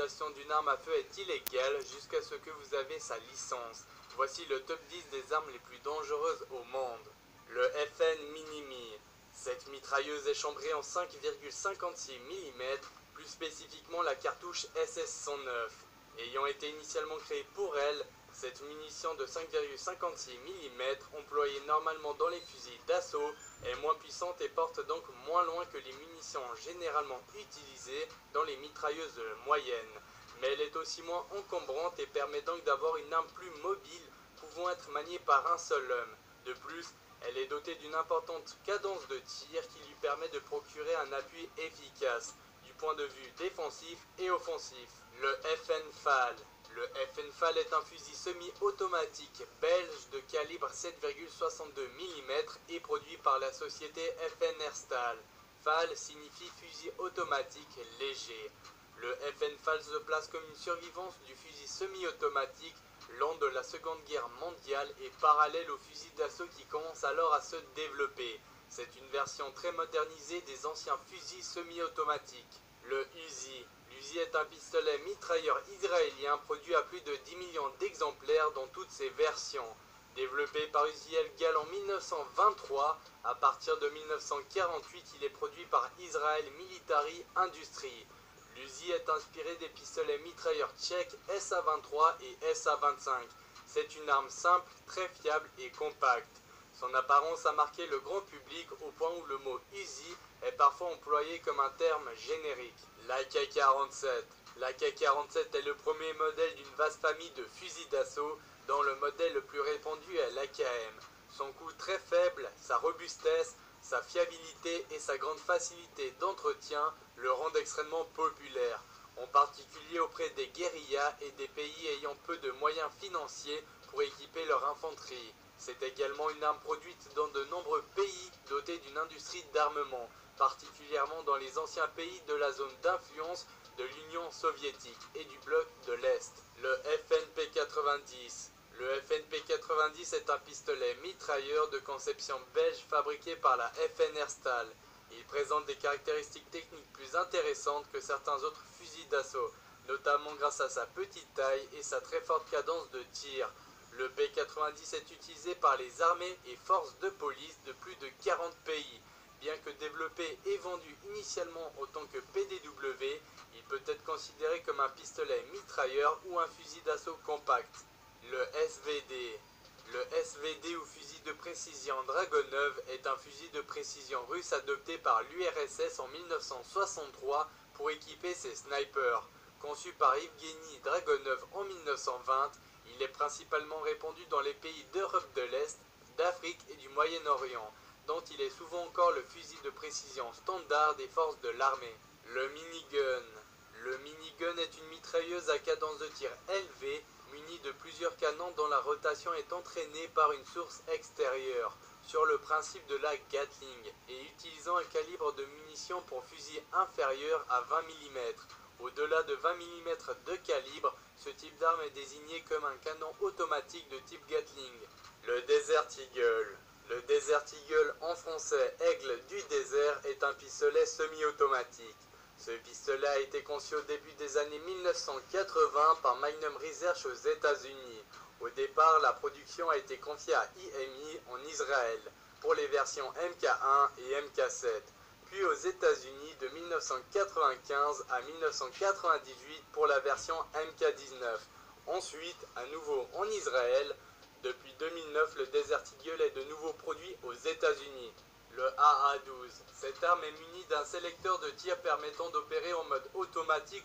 l'utilisation d'une arme à feu est illégale jusqu'à ce que vous avez sa licence. Voici le top 10 des armes les plus dangereuses au monde. Le FN Minimi. Cette mitrailleuse est chambrée en 5,56 mm, plus spécifiquement la cartouche SS-109. Ayant été initialement créée pour elle, cette munition de 5,56 mm, employée normalement dans les fusils d'assaut, est moins puissante et porte donc moins loin que les munitions généralement utilisées dans les mitrailleuses moyennes. Mais elle est aussi moins encombrante et permet donc d'avoir une arme plus mobile, pouvant être maniée par un seul homme. De plus, elle est dotée d'une importante cadence de tir qui lui permet de procurer un appui efficace, du point de vue défensif et offensif. Le FN FAL. Le FN FAL est un fusil semi-automatique belge de calibre 7,62 mm et produit par la société FN Herstal. FAL signifie fusil automatique léger. Le FN FAL se place comme une survivance du fusil semi-automatique lors de la Seconde Guerre mondiale et parallèle au fusil d'assaut qui commence alors à se développer. C'est une version très modernisée des anciens fusils semi-automatiques. Le Uzi. L'Uzi est un pistolet mitrailleur israélien produit à plus de 10 millions d'exemplaires dans toutes ses versions. Développé par Uzi Elgal en 1923, à partir de 1948 il est produit par Israel Military Industries. L'Uzi est inspiré des pistolets mitrailleurs tchèques SA-23 et SA-25. C'est une arme simple, très fiable et compacte. Son apparence a marqué le grand public au point où le mot Uzi est parfois employé comme un terme générique. L'AK-47. L'AK-47 est le premier modèle d'une vaste famille de fusils d'assaut dont le modèle le plus répandu est l'AKM. Son coût très faible, sa robustesse, sa fiabilité et sa grande facilité d'entretien le rendent extrêmement populaire, en particulier auprès des guérillas et des pays ayant peu de moyens financiers pour équiper leur infanterie. C'est également une arme produite dans de nombreux pays dotés d'une industrie d'armement, particulièrement dans les anciens pays de la zone d'influence de l'Union soviétique et du bloc de l'Est. Le FNP-90. Le FNP-90 est un pistolet mitrailleur de conception belge fabriqué par la FN Herstal. Il présente des caractéristiques techniques plus intéressantes que certains autres fusils d'assaut, notamment grâce à sa petite taille et sa très forte cadence de tir. Le P-90 est utilisé par les armées et forces de police de plus de 40 pays. Bien que développé et vendu initialement en tant que PDW, il peut être considéré comme un pistolet mitrailleur ou un fusil d'assaut compact. Le SVD. Le SVD ou fusil de précision Dragonov est un fusil de précision russe adopté par l'URSS en 1963 pour équiper ses snipers. Conçu par Evgeny Dragonov en 1920, il est principalement répandu dans les pays d'Europe de l'Est, d'Afrique et du Moyen-Orient, dont il est souvent encore le fusil de précision standard des forces de l'armée. Le minigun. Le minigun est une mitrailleuse à cadence de tir élevée, munie de plusieurs canons dont la rotation est entraînée par une source extérieure, sur le principe de la Gatling, et utilisant un calibre de munitions pour fusil inférieur à 20 mm. Au-delà de 20 mm de calibre, ce type d'arme est désigné comme un canon automatique de type Gatling. Le Desert Eagle. Le Desert Eagle, en français aigle du désert, est un pistolet semi-automatique. Ce pistolet a été conçu au début des années 1980 par Magnum Research aux États-Unis. Au départ, la production a été confiée à IMI en Israël pour les versions MK1 et MK7, puis aux États-Unis de 1995 à 1998 pour la version MK19. Ensuite, à nouveau en Israël. Depuis 2009, le Desert Eagle est de nouveau produit aux États-Unis. Le AA-12. Cette arme est munie d'un sélecteur de tir permettant d'opérer en mode automatique